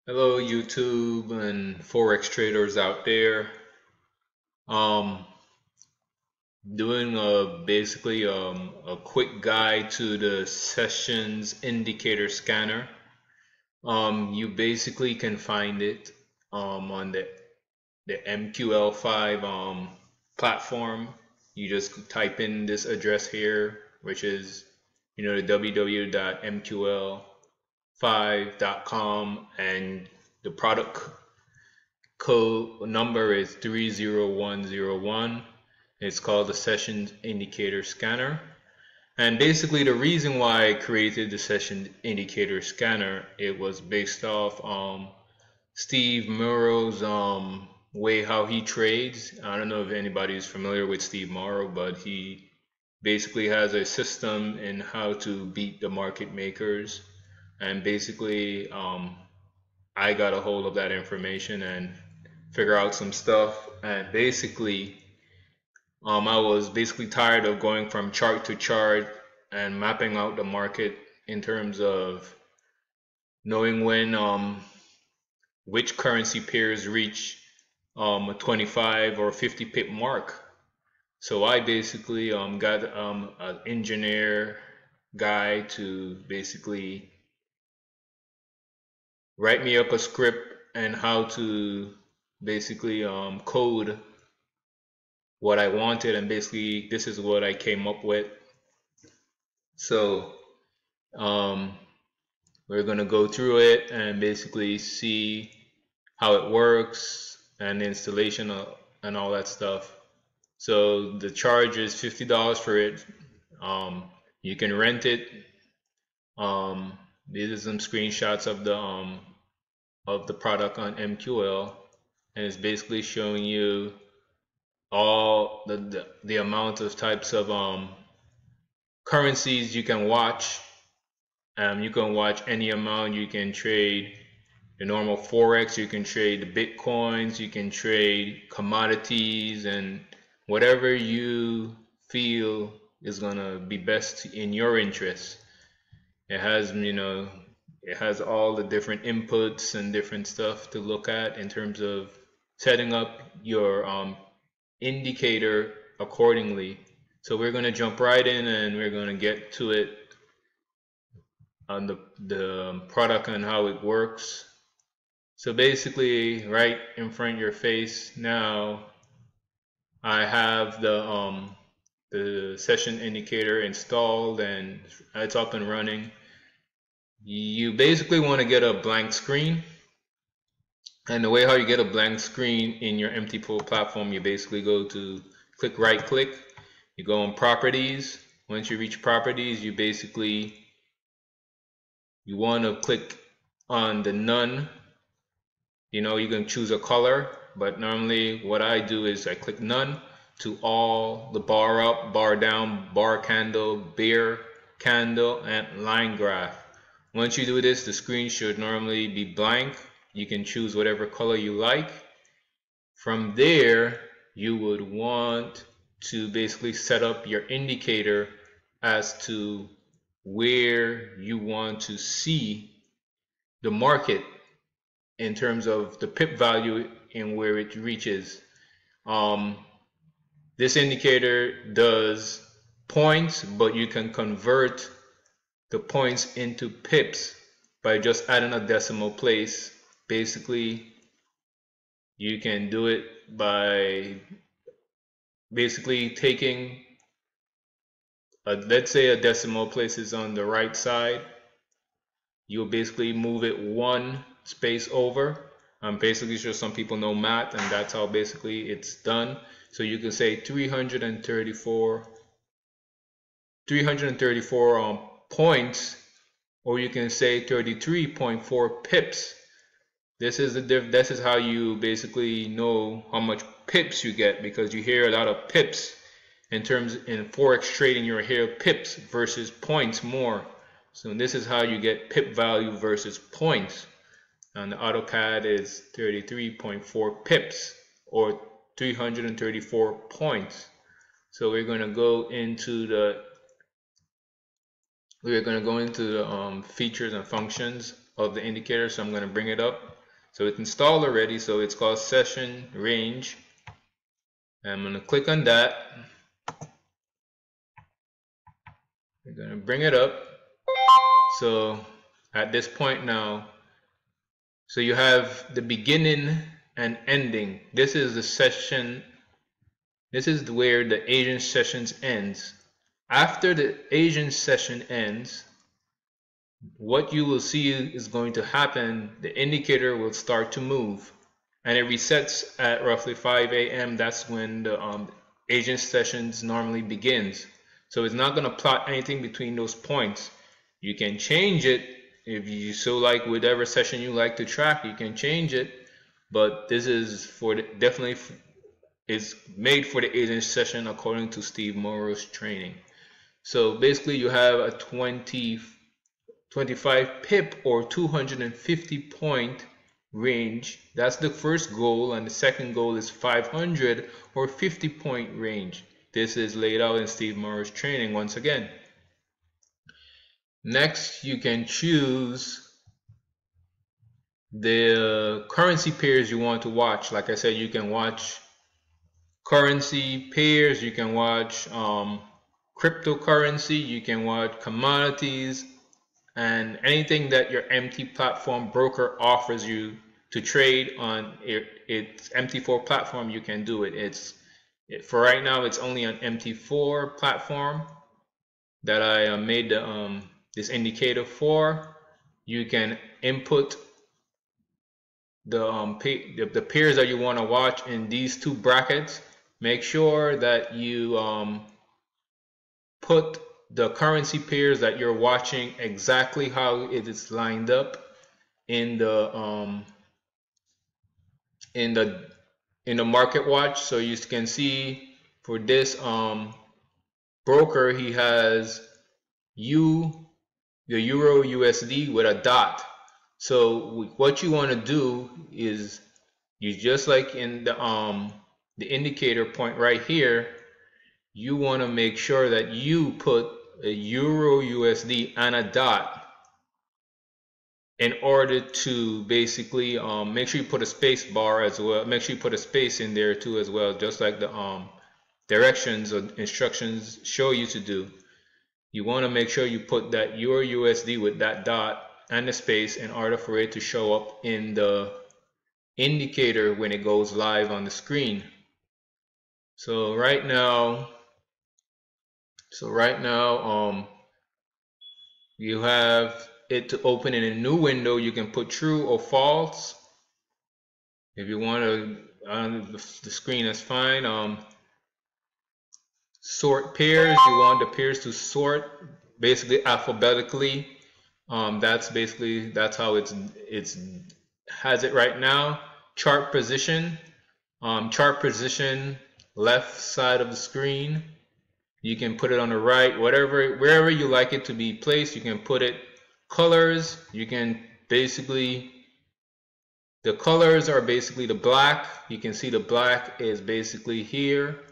Hello YouTube and Forex traders out there. Um, doing a quick guide to the sessions indicator scanner. You basically can find it on the MQL5 platform. You just type in this address here, which is the www.mql5.com, and the product code number is 30101. It's called the Session Indicator Scanner. And basically the reason why I created the Session Indicator Scanner, it was based off Steve Mauro's way how he trades. I don't know if anybody is familiar with Steve Mauro, but he basically has a system in how to beat the market makers. And basically I got a hold of that information and figure out some stuff. And basically I was basically tired of going from chart to chart and mapping out the market in terms of knowing when which currency pairs reach a 25 or 50 pip mark. So I basically got an engineer guy to basically write me up a script and how to basically code what I wanted, and basically this is what I came up with. So we're gonna go through it and basically see how it works and the installation and all that stuff. So the charge is $50 for it. You can rent it. These are some screenshots of the product on MQL, and it's basically showing you all the amount of types of currencies you can watch. You can watch any amount. You can trade the normal Forex, you can trade the Bitcoins, you can trade commodities, and whatever you feel is gonna be best in your interest. It has, it has all the different inputs and different stuff to look at in terms of setting up your indicator accordingly. So we're gonna jump right in and we're gonna get to it on the product and how it works. So basically, right in front of your face now, I have the session indicator installed and it's up and running. You basically want to get a blank screen, and the way how you get a blank screen in your empty pool platform, you basically go to right click, you go on properties. Once you reach properties, you want to click on the none. You can choose a color, but normally what I do is I click none to all the bar up, bar down, bar candle, bear candle, and line graph. Once you do this, the screen should normally be blank. You can choose whatever color you like. From there, you would want to basically set up your indicator as to where you want to see the market in terms of the pip value and where it reaches. This indicator does points, but you can convert the points into pips by just adding a decimal place. Basically, you can do it by basically taking let's say a decimal place is on the right side. You'll basically move it one space over. I'm basically sure some people know math, and that's how basically it's done. So you can say 334 points, or you can say 33.4 pips. This is how you basically know how much pips you get, because you hear a lot of pips in Forex trading. You hear pips versus points more. So this is how you get pip value versus points. And the AutoCAD is 33.4 pips or 334 points. So we're going to go into the features and functions of the indicator. So I'm going to bring it up. So it's installed already, so it's called session range. I'm going to click on that. I'm going to bring it up. So at this point now, so you have the beginning and ending. This is the session. This is where the agent sessions ends. After the agent session ends, what you will see is going to happen. The indicator will start to move, and it resets at roughly 5 a.m. That's when the agent sessions normally begins. So it's not going to plot anything between those points. You can change it if you so like, whatever session you like to track, you can change it. But this is for the, definitely is made for the agent session according to Steve Mauro's training. So basically you have a 25 pip or 250 point range. That's the first goal, and the second goal is 500 or 50 point range. This is laid out in Steve Mauro's training once again. Next, you can choose the currency pairs you want to watch. Like I said, you can watch currency pairs, you can watch cryptocurrency, you can watch commodities, and anything that your MT platform broker offers you to trade on its MT4 platform, you can do it. For right now, it's only on MT4 platform that I made the this indicator for. You can input the pairs that you want to watch in these two brackets. Make sure that you put the currency pairs that you're watching exactly how it is lined up in the market watch. So you can see for this broker, he has the Euro USD with a dot. So what you want to do is, you just like in the indicator point right here, you want to make sure that you put a Euro USD and a dot in order to basically make sure you put a space bar as well. Make sure you put a space in there too as well, just like the directions or instructions show you to do. You want to make sure you put that Euro USD with that dot and the space in order for it to show up in the indicator when it goes live on the screen. So right now you have it to open in a new window. You can put true or false. If you want to on the screen, that's fine. Sort pairs, you want the pairs to sort basically alphabetically. That's how it's has it right now. Chart position, left side of the screen. You can put it on the right, wherever you like it to be placed. You can put it. Colors, you can basically, the colors are basically the black. You can see the black is basically here,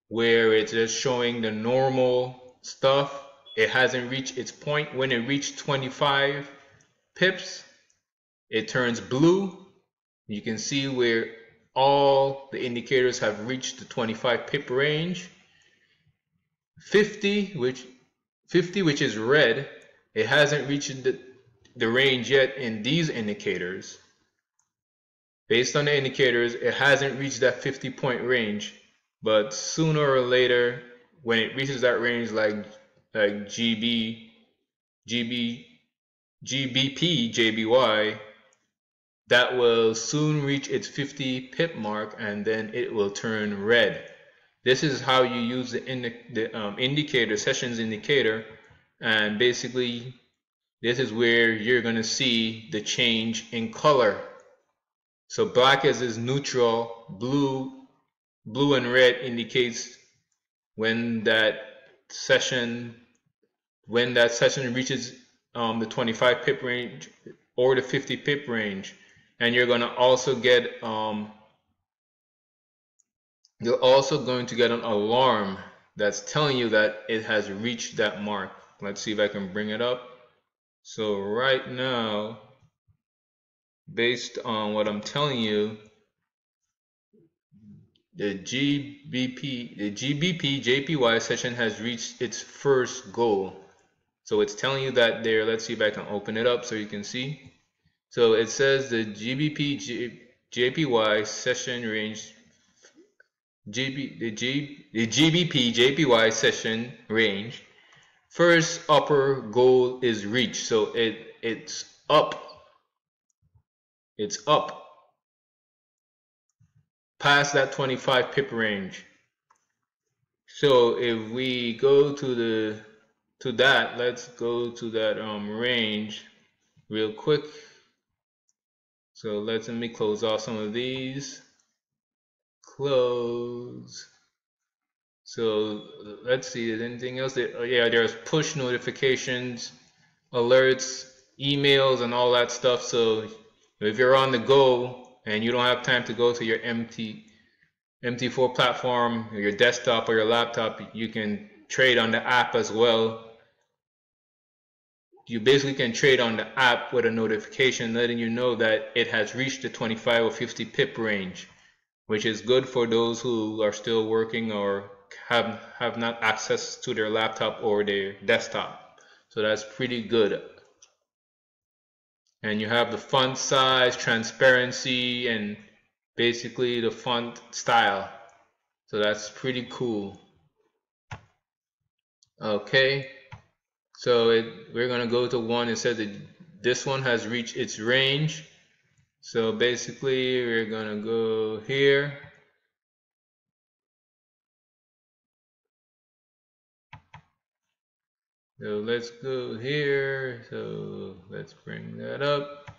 where it's just showing the normal stuff. It hasn't reached its point. When it reached 25 pips, it turns blue. You can see where all the indicators have reached the 25 pip range. 50, which is red, it hasn't reached the range yet in these indicators. Based on the indicators, it hasn't reached that 50 point range, but sooner or later, when it reaches that range, like GBP, JBY, that will soon reach its 50 pip mark, and then it will turn red. This is how you use the indicator, sessions indicator, and basically this is where you're going to see the change in color. So black is neutral, blue and red indicates when that session reaches the 25 pip range or the 50 pip range. And you're going to also get you're also going to get an alarm that's telling you that it has reached that mark. Let's see if I can bring it up. So right now, based on what I'm telling you, the GBP JPY session has reached its first goal. So it's telling you that there. Let's see if I can open it up so you can see. So it says the JPY session range, the GBP JPY session range first upper goal is reached. So it's up past that 25 pip range. So if we go to that, let's go to that range real quick. So let me close off some of these. Close. So let's see, is anything else? Yeah, there's push notifications, alerts, emails, and all that stuff. So if you're on the go and you don't have time to go to your MT4 platform, or your desktop or your laptop, you can trade on the app as well. You basically can trade on the app with a notification letting you know that it has reached the 25 or 50 pip range, which is good for those who are still working or have not access to their laptop or their desktop. So that's pretty good. And you have the font size, transparency, and basically the font style. So that's pretty cool. Okay, so we're gonna go to one. It says that this one has reached its range. So basically we're gonna go here. So let's go here. So let's bring that up.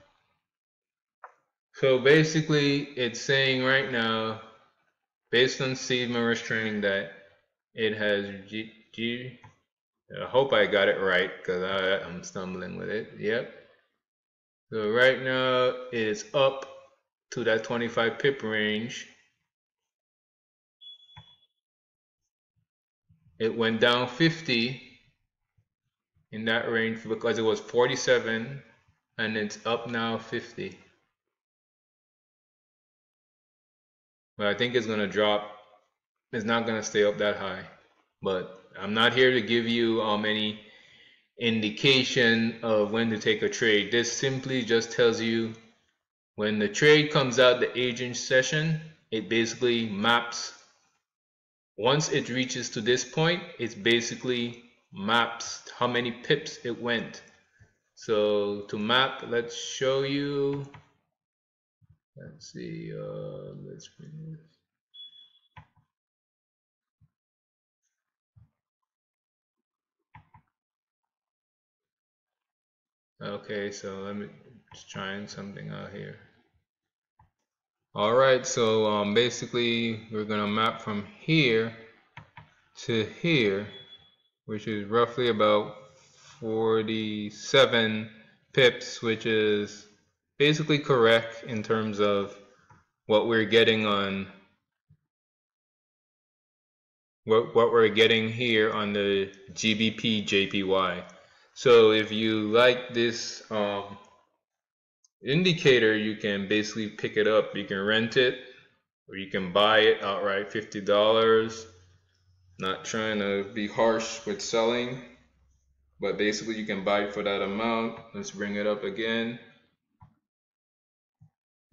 So basically it's saying right now, based on Steve Murray's training, that it has I hope I got it right because I'm stumbling with it. Yep. So right now it's up to that 25 pip range. It went down 50 in that range because it was 47 and it's up now 50. But I think it's gonna drop. It's not gonna stay up that high. But I'm not here to give you any indication of when to take a trade. This simply just tells you when the trade comes out the agent session, it basically maps. Once it reaches to this point, it basically maps how many pips it went. So to map, let's show you. Let's see. Let's bring this. Okay, so let me just trying something out here. All right, so basically we're gonna map from here to here, which is roughly about 47 pips, which is basically correct in terms of what we're getting on what we're getting here on the GBP JPY. So if you like this indicator, you can basically pick it up. You can rent it or you can buy it outright, $50. Not trying to be harsh with selling, but basically you can buy it for that amount. Let's bring it up again.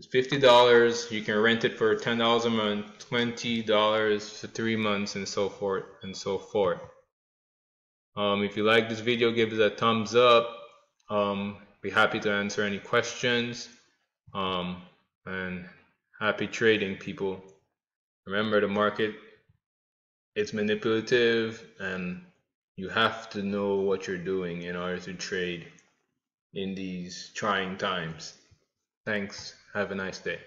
It's $50. You can rent it for $10 a month, $20 for 3 months, and so forth and so forth. If you like this video, give it a thumbs up. Be happy to answer any questions. And happy trading, people. Remember, the market, it's manipulative, and you have to know what you're doing in order to trade in these trying times. Thanks. Have a nice day.